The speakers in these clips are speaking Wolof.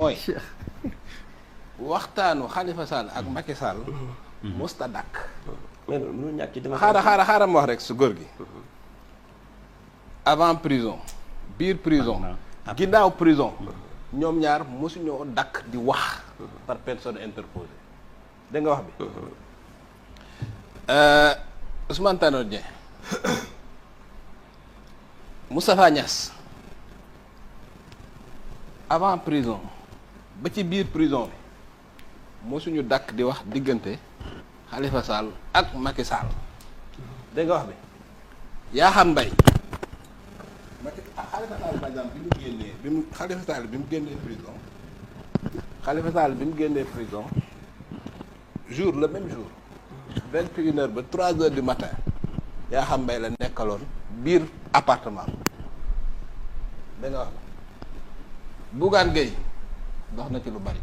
mooy waxtaanu Khalifa Sall ak Macky Sall musta dakk mais lu ñàkk ci dama xaaral ma wax rek su góor gi avant prison biir prison ginnaaw prison ñoom ñaar mosuñoo dakk di wax par personne interposée dégg nga wax bi Ousmane Tanor Dieng Moustapha Niasse avant prison ba ci biir prison bi mosuñu dakk di wax diggante Khalifa Sall ak Macky Sall dégg nga wax bi yaa xam mbay Khalifa Sall par exemple Khalifa Sall bi mu génnee prison jour le même jour 21h ba 3h du matin yaa xam mbay la nekkaloon biir appartement da nga wax Bougane Gueye dox na ci lu bari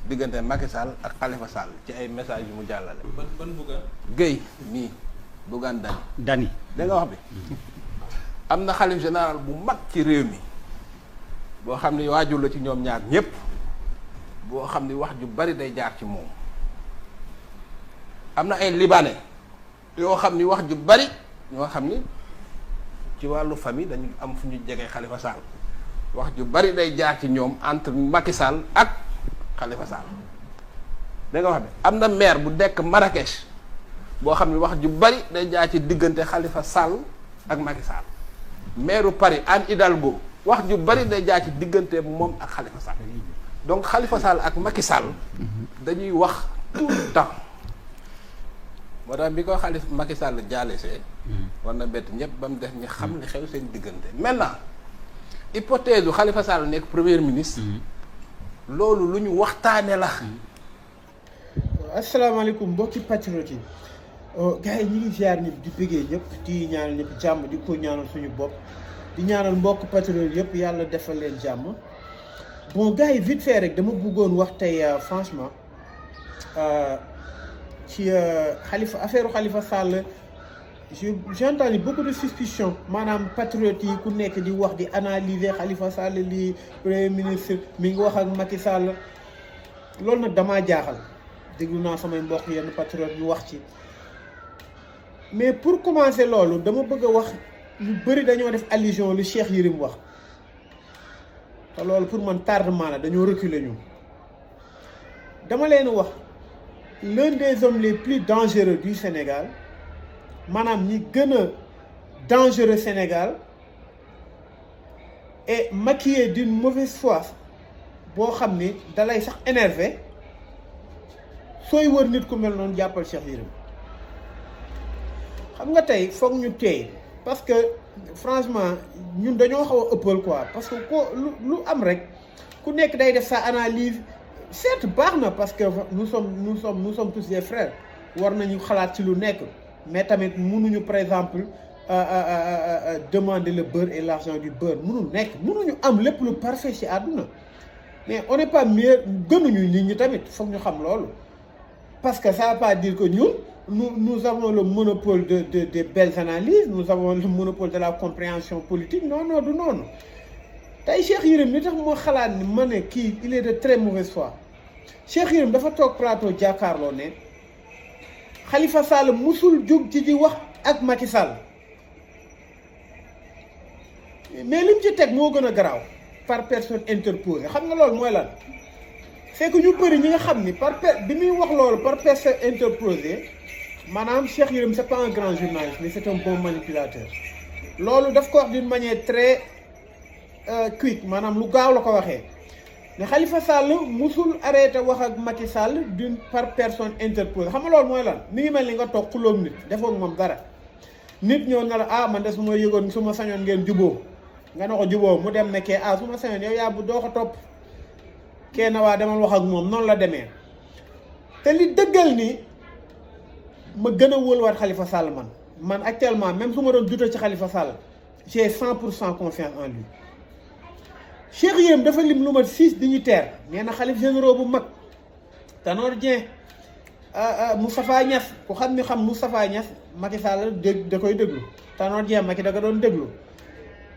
diggante Macky Sall ak Khalifa Sall ci ay message yu mu jàllale. ban Bougane Gueye mii Bougane Dany da nga wax bi am na xalif général bu mag ci réew mi boo xam ni waajur la ci ñoom ñaar ñépp boo xam ni wax ju bari day jaar ci moom am na ay libanais yoo xam ni wax ju bari ñoo xam ni ci wàllu famille dañu am fu ñu jege Khalifa Sall wax ju bari day jaar ci ñoom entre Macky Sall ak Khalifa Sall da nga wax bi am na maire bu dekk Marrakech boo xam ni wax ju bari day jaar ci diggante Khalifa Sall ak Macky Sall maire Paris Anne Hidalgo wax ju bari day jaar ci diggante moom ak Khalifa Sall donc Khalifa Sall ak Macky Sall dañuy wax tout le temps moo tax bi ko Khalifa Macky Sall jaalesee war na bett ñëpp ba mu def ñu xam li xew seen diggante maintenant hypothèse u Khalifa Sall nekk premier ministre loolu lu ñu waxtaane la asalaamaaleykum mbokki patriote yi gars yi ñu ngi ziar ñëpp di bëggee ñëpp di ñaanal ñëpp jàmm di ko ñaanal suñu bopp di ñaanal mbokk patriote yëpp yàlla defal leen jàmm bon gars yi vite fait rek dama bëggoon wax tey franchement ci affaire Khalifa Sall j'ai entendu beaucoup de suspicions maanaam patriote yi ku nekk di wax di analyser Khalifa Sall li premier ministre mi ngi wax ak Macky Sall loolu nag damaa jaaxal déglu naa samay mbokk yenn patriote ñu wax ci mais pour commencer loolu dama bëgg a wax lu bëri dañoo def allusion lu Cheikh Yérim wax te loolu pour man tardement la dañoo reculer ñu dama leen wax l'un des hommes les plus dangereux du Sénégal maanaam ñi gën a dangereux Sénégal et maquillé d'une mauvaise foi boo xam ni dalay sax énervé sooy wër nit ku mel noonu jàppal Cheikh Yérim xam nga tey foog ñu teey parce que franchement ñun dañoo xaw a ëppal quoi parce que lu am rek ku nekk day def sa analyse certes baax na parce que nous sommes tous des frères war nañu xalaat ci lu nekk mais tamit mënuñu par exemple demander le beurre et l'argent du beurre mënuñu am lépp lu parfait ci àdduna mais on n'est pas mieux gënuñu nit ñi tamit foog ñu xam loolu parce que ça veut pas dire que ñun nous avons le monopole de belles analyses nous avons le monopole de la compréhension politique non du noonu tey Cheikh Yérim li tax moo xalaat ni ma ne kii il est de très mauvaise foi Cheikh Yérim dafa toog plateau jàkkaarloo ne Khalifa Sall musul jóg ci di wax ak Macky Sall mais lim ci teg moo gën a garaaw par personne interposée xam nga loolu mooy lan c'est que ñu bëri ñi nga xam ni bi muy wax loolu par personne interposée maanaam Cheikh Yérim c'est pas un grand journaliste mais c'est un bon manipulateur loolu daf ko wax d'une manière très quick maanaam lu gaaw la ko waxee ne Khalifa Sall musul arrêté wax ak Macky Sall par personne interposée xam nga loolu mooy lan mi ngi mel ni nga toog xuloog nit defoo moom dara nit ñëw na la man de su ma yëgoon su ma sañoon ngeen juboo nga ne ko juboo mu dem ne kee su ma sañoon yow yaa bu doo ko topp kee na waa demal wax ak moom noonu la demee te li dëggal ni ma gën a wóoluwaat Khalifa Sall man actuellement même su ma doon dute ci Khalifa Sall j'ai 100% confiance en lui Cheikh Yérim dafa lim lu mat 6 dignitaires nee na xalif généraux bu mag Tanor Dieng Moustapha Niasse ku xam ni xam Moustapha Niasse Macky Sall da koy déglu Tanor Dieng Macky da ko doon déglu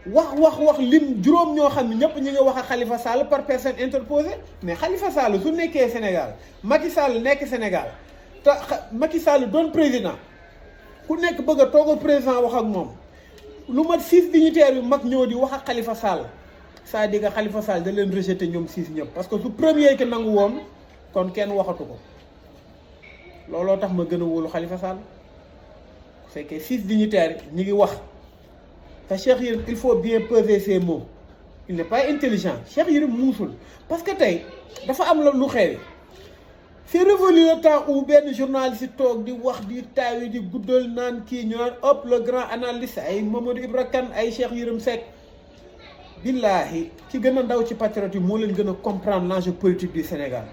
wax lim juróom ñoo xam ne ñëpp ñi nga wax ak Khalifa Sall par personne interposée mais Khalifa Sall su nekkee Sénégal Macky Sall nekk Sénégal te Macky Sall doon président ku nekk bëgg a toog président wax ak moom lu mat 6 dignitaires yu mag ñëw di wax ak Khalifa Sall c'est-à-dire que Khalifa Sall da leen rejeté ñoom 6 ñëpp parce que su premier ki nangu woon kon kenn waxatu ko looloo tax ma gën a wóolu Khalifa Sall c'est que 6 dignitaires ñi ngi wax te Cheikh Yérim il faut bien peser ses mots il n'est pas intelligent Cheikh Yérim muusul parce que tey dafa am lu xewi c'est révolu le temps où benn journaliste toog di wax di taawi di guddal naan kii ñu naan hop le grand analyste ay Mamadou Ibra Kane ay Cheikh Yérim Seck billaahi ki gën a ndaw ci patriote yi moo leen gën a comprendre l'enjeu politique du Sénégal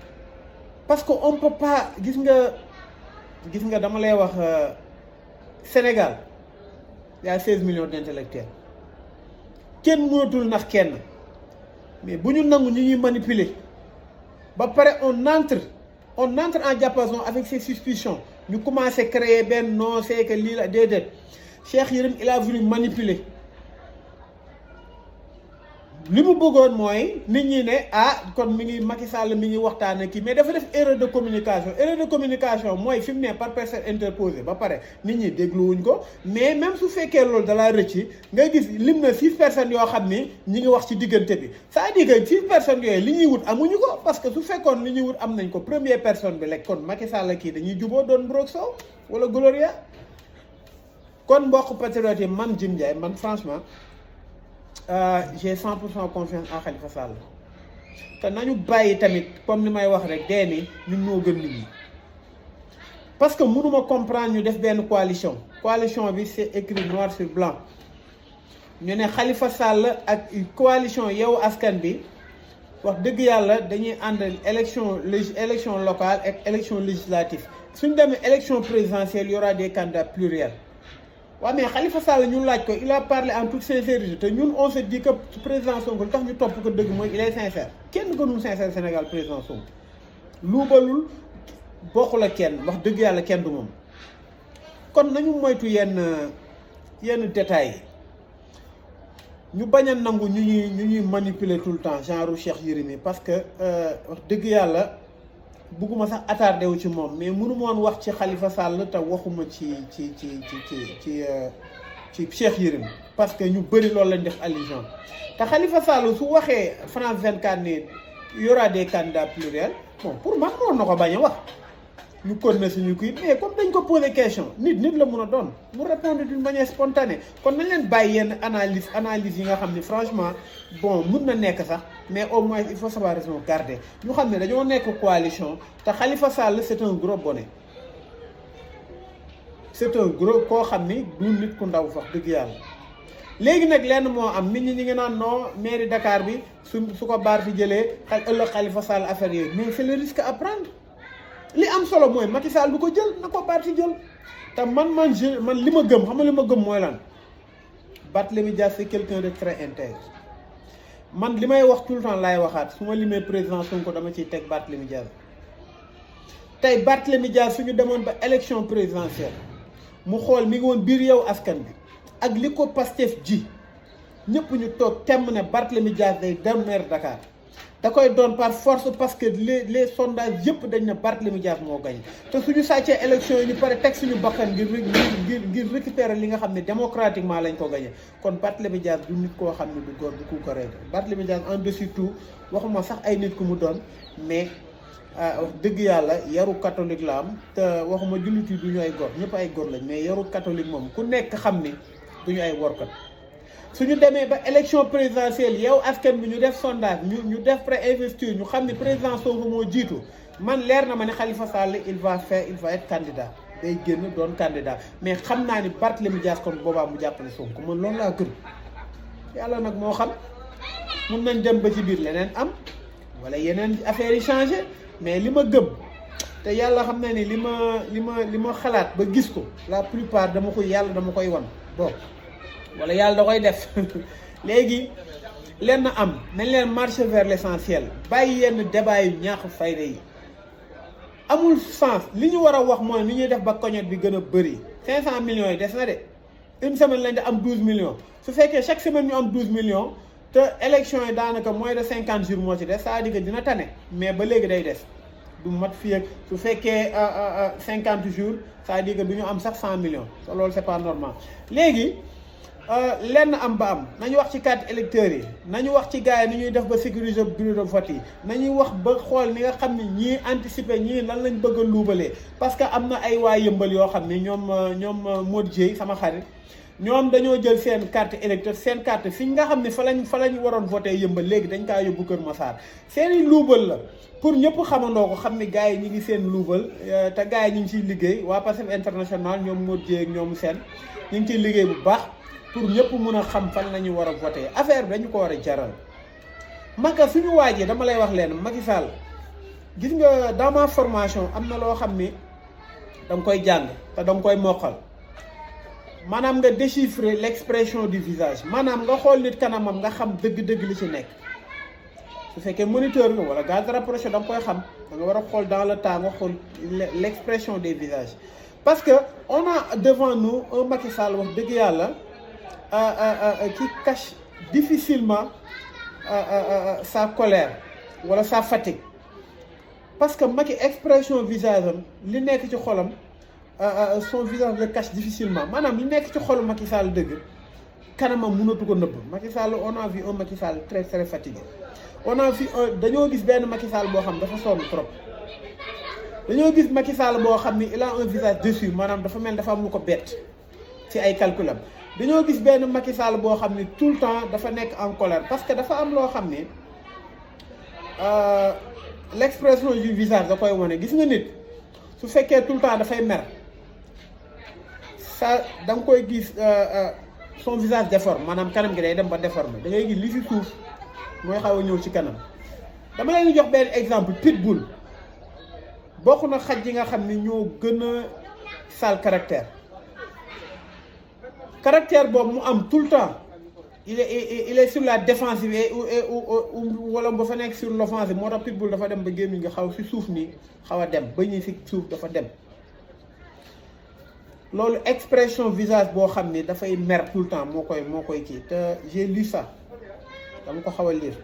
parce que on peut pas gis nga dama lay wax Sénégal il y a 16 millions d'intellectuels kenn mënatul nax kenn mais bu ñu nangu ñu ñuy manipuler ba pare on entre en diapason avec ces suspicions ñu commencé créer benn non c'est que lii la déedéet Cheikh Yérim il a voulu manipuler li mu bëggoon mooy nit ñi ne kon mi ngi Macky Sall mi ngi waxtaan ak kii mais dafa def erreur de communication mooy fi mu ne par personne interposée ba pare nit ñi dégluwuñ ko mais même su fekkee loolu dalaa rëcc nga gis lim na 6 personnes yoo xam ni ñi ngi wax ci diggante bi c'est-à-dire que 6 personnes yooyu li ñuy wut amuñu ko parce que su fekkoon li ñuy wut am nañ ko première personne bi lekk kon Macky Sall kii dañuy juboo doon Mbrok Sow wala Gloria kon mbokk patriote yi man Jim Ndiaye man franchement j'ai 100% confiance en Khalifa Sall te nañu bàyyi tamit comme ni may wax rek dee ni ñun ñoo gën nit ñi parce que mënuma comprendre ñu def benn coalition bi c'est écrit noir sur blanc ñu ne Khalifa Sall ak coalition Yewwi Askan bi wax dëgg yàlla dañuy ànd élection locale ak élection législative suñ demee élection présidentielle il y aura des candidats pluriels waaw mais Khalifa Sall ñu laaj ko il a parlé en toute sincérité te ñun on se dit que président Sonko lu tax ñu topp ko dëgg mooy il est sincère kenn gënul sincère Sénégal président Sonko luubalul bokkul ak kenn wax dëgg yàlla kenn du moom kon nañu moytu yenn détails yi ñu bañ a nangu ñu ñuy manipuler tout le temps genre Cheikh Yérim parce que wax dëgg yàlla bugguma sax attardé wu ci moom mais mënu ma woon wax ci Khalifa Sall te waxuma ci Cheikh Yérim parce que ñu bëri loolu lañ def allusion te Khalifa Sall su waxee France 24 ni y aura des candidats pluriels bon pour man noonu na ko bañ a wax ñu continuer suñu kii mais comme dañ ko poser question nit la mun a doon mu répondre d'une manière spontanée kon nañ leen bàyyi yenn analyse yi nga xam ni franchement bon mun na nekk sax mais au moins il faut savoir raison garder ñu xam ne dañoo nekk coalition te Khalifa Sall c'est un gros bonnet c'est un gros koo xam ni du nit ku ndaw wax dëgg yàlla léegi nag lenn moo am nit ñi ngi naan non mairie Dakar bi su ko baar fi jëlee ëllëg Khalifa Sall affaire yooyu mais c'est le risque à prendre li am solo mooy Macky Sall du ko jël na ko Barth jël te man li ma gëm xam nga li ma gëm mooy lan Barthélémy Dias c'est quelqu'un de très intègre man li may wax tout le temps laay waxaat su ma limee président Sonko dama ciy teg Barthélémy Dias tey Barthélémy Dias suñu demoon ba élection présidentielle mu xool mi ngi woon biir Yewwi Askan bi ak li ko Pastef ji ñëpp ñu toog temm ne Barthélémy Dias day dem maire Dakar da koy doon par force parce que les sondages yëpp dañ ne Barthélémy Dias moo gañ te suñu sàccee élection yi ñu pare teg suñu bakkan ngir récupérer li nga xam ne démocratiquement lañ ko gañe kon Barthélémy Dias du nit koo xam ne du góor du ku ko rey Barthélémy Dias en dessus tout waxuma sax ay nit ku mu doon mais wax dëgg yàlla yaru catholique la am te waxuma jullit yi du ñu ay góor ñëpp ay góor lañ mais yaru catholique moom ku nekk xam ni du ñu ay workat suñu demee ba élection présidentielle Yewwi Askan bi ñu def sondage ñu def pré-investiture ñu xam ne président Sonko moo jiitu man leer na ma ne Khalifa Sall il va être candidat day génn doon candidat mais xam naa ni Barthélémy Dias kon boobaa mu jàppale Sonko man loolu laa gën yàlla nag moo xam mun nañ dem ba ci biir leneen am wala yeneen affaires yi changé mais li ma gëm te yàlla xam na ni li ma xalaat ba gis ko la plupart dama koy wan bon wala yàlla da koy def léegi lenn am nañ leen marcher vers l'essentiel bàyyi yenn débat yu ñaax fayda yi amul sens li ñu war a wax mooy ni ñuy def ba cagnotte bi gën a bëri 500 millions yi des na de une semaine lañ di am 12 millions su fekkee chaque semaine ñu am 12 millions te élection yi daanaka moins de 50 jours moo ci des c'est-à-dire que dina tane mais ba léegi day des du mat fii ak su fekkee 50 jours c'est-à-dire que du ñu am sax 100 millions te loolu c'est pas normal léegi lenn am ba am nañu wax ci carte électeurs yi nañu wax ci gars yi ni ñuy def ba sécuriser bureau de vote yi nañuy wax ba xool ni nga xam ne ñii anticiper ñii lan lañ bëgg a luubalee parce que am na ay waa yëmbal yoo xam ne ñoom Modou Dieye sama xarit ñoom dañoo jël seen carte électeur seen carte fi nga xam ne fa lañ waroon voté yëmbal léegi dañ kaa yóbbu Kër Massar seeni luubal la pour ñëpp xamandoo ko xam ne gars yi ñi ngi seen luubal te gars yi ñu ngi ciy liggéey waa Pastef international ñoom Modou Dieye ak ñoom seen ñu ngi ciy liggéey bu baax pour ñëpp mun a xam fan la ñu war a voté affaire bi dañu ko war a jaral Maka suñu waajee dama lay wax leen Macky Sall gis nga dans ma formation am na loo xam ni da nga koy jàng te da nga koy mokkal maanaam nga déchiffrer l'expression du visage maanaam nga xool nit kanamam nga xam dëgg-dëgg li ci nekk su fekkee moniteur nga wala garde rapproché da nga koy xam da nga war a xool dans le temps nga xool l'expression des visages parce que on a devant nous un Macky Sall wax dëgg yàlla qui cache difficilement sa colère wala sa fatigue parce que Macky expression visage am li nekk ci xolam son visage le cache difficilement maanaam li nekk ci xolu Macky Sall dëgg kanamam mënatu ko nëbb Macky Sall on a vu un Macky Sall très très fatigué on a vu dañoo gis benn Macky Sall boo xam dafa sonn trop dañoo gis Macky Sall boo xam ni il a un visage déçu maanaam dafa mel dafa am lu ko bett ci ay calculam dañoo gis benn Macky Sall boo xam ni tout le temps dafa nekk en colère parce que dafa am loo xam ni l'expression du visage da koy wane gis nga nit su fekkee tout le temps dafay mer ça da nga koy gis son visage déforme maanaam kanam gi day dem ba déformé da ngay gis li ci suuf mooy xaw a ñëw ci kanam dama leen di jox benn exemple pitbull bokk na xaj yi nga xam ni ñoo gën a sale caractère boobu mu am tout le temps il est sur la défensive wala ba fa nekk sur l'offensive moo tax pitbull dafa dem ba gémmiñ nga xaw ci suuf nii xaw a dem ba ñuy ci suuf dafa dem loolu expression visage boo xam ni dafay mer tout le temps moo koy kii te j'ai lu ça dama ko xaw a lire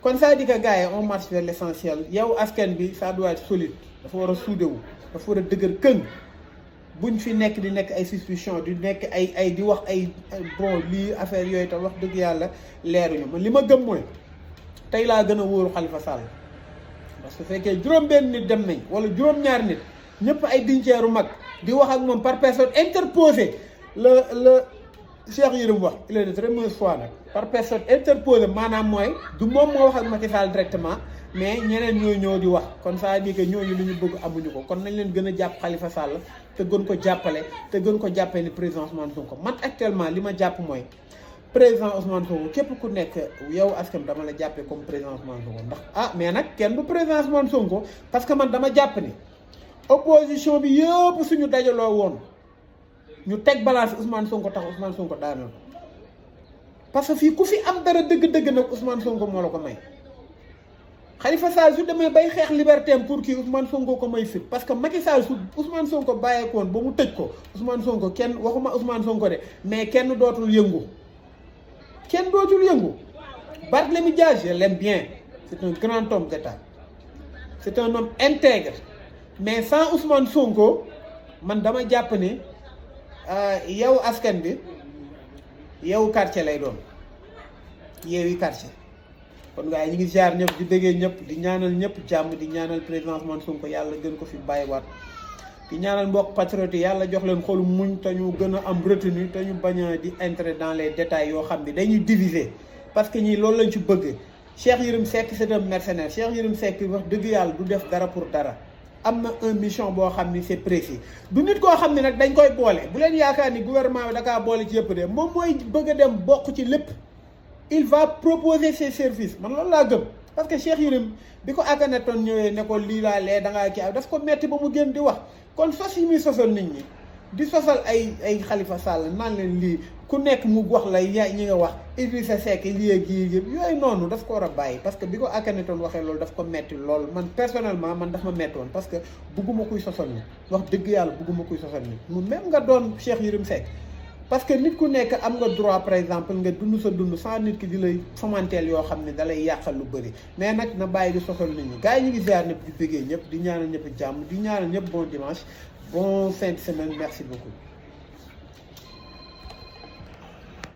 kon ça dit que gars yi on marche vers l'essentiel yow askan bi ça doit être solide dafa war a suudewu dafa war a dëgër këng buñ fi nekk di nekk ay suspicion di nekk ay di wax ay bon lii affaire yooyu tam wax dëgg yàlla leeruñu man li ma gëm mooy tey laa gën a wóoru Khalifa Sall parce que fekkee juróom-benn nit dem nañ wala juróom-ñaari nit ñëpp ay dignitaires mag di wax ak moom par personne interposée le Cheikh Yérim wax il est de très mauvaise foi nag par personne interposée maanaam mooy du moom moo wax ak Macky Sall directement mais ñeneen ñoo ñëw di wax kon ça veut dire que ñooñu li ñu bëgg amuñu ko kon nañ leen gën a jàpp Khalifa Sall te gën ko jàppale te gën ko jàppale ni président Ousmane Sonko man actuellement li ma jàpp mooy président Ousmane Sonko képp ku nekk yow askan dama la jàppee comme président Ousmane Sonko ndax mais nag kenn du président Ousmane Sonko parce que man dama jàpp ni opposition bi yëpp suñu dajaloo woon ñu teg balance Ousmane Sonko tax Ousmane Sonko daaneel ko parce que fii ku fi am dara dëgg-dëgg nag Ousmane Sonko moo la ko may Khalifa Sall su demee bay xeex liberté pour kii Ousmane Sonko ko may fit parce que Macky Sall su Ousmane Sonko bàyyeekoon ba mu tëj ko Ousmane Sonko kenn waxuma Ousmane Sonko de mais kenn dootul yëngu Barthélémy Dias je l'aime bien c'est un grand homme d'État c'est un homme intègre mais sans Ousmane Sonko man dama jàpp ne yow askan bi yow quartier lay doon yeewi quartier kon gars yi ñu ngi jaar ñëpp di déggee ñëpp di ñaanal ñëpp jàmm di ñaanal président Ousmane Sonko yàlla gën ko fi bàyyiwaat di ñaanal mbokk patriote yàlla jox leen xolu muñ te ñu gën a am retenu te ñu bañ a di entrer dans les détails yoo xam ne dañuy diviser parce que ñii loolu lañ ci bëgg Cheikh Yérim Seck c'est un mercenaire Cheikh Yérim Seck wax dëgg yàlla du def dara pour dara am na une mission boo xam ni c'est précis du nit koo xam ne nag dañ koy boole bu leen yaakaar ni gouvernement bi da kaa boole ci yëpp de moom mooy bëgg a dem bokk ci lépp il va proposer ses services man loolu laa gëm parce que Cheikh Yérim bi ko Akhenaton ñëwee ne ko lii laa lee da ngaa kii daf ko metti ba mu gën di wax kon sos yi muy sosal nit ñi di sosal ay Khalifa Sall naan leen lii ku nekk mu wax la ñi nga wax Idrissa Seck lii ak yii yëpp yooyu noonu daf ko war a bàyyi parce que bi ko Akhenaton waxee loolu daf ko metti lool man personnellement man daf ma metti woon parce que bugguma kuy sosal nit wax dëgg yàlla bugguma kuy sosal nit mu même nga doon Cheikh Yérim Seck parce que nit ku nekk am nga droit par exemple nga dund sa dund sans nit ki di lay fomanteel yoo xam ne da lay yàqal lu bëri mais nag na bàyyi di soxal nit ñi gars yi ñu ngi ziar ñëpp di bëggee ñëpp di ñaanal ñëpp jàmm di ñaanal ñëpp bon dimanche bon fin de semaine merci beaucoup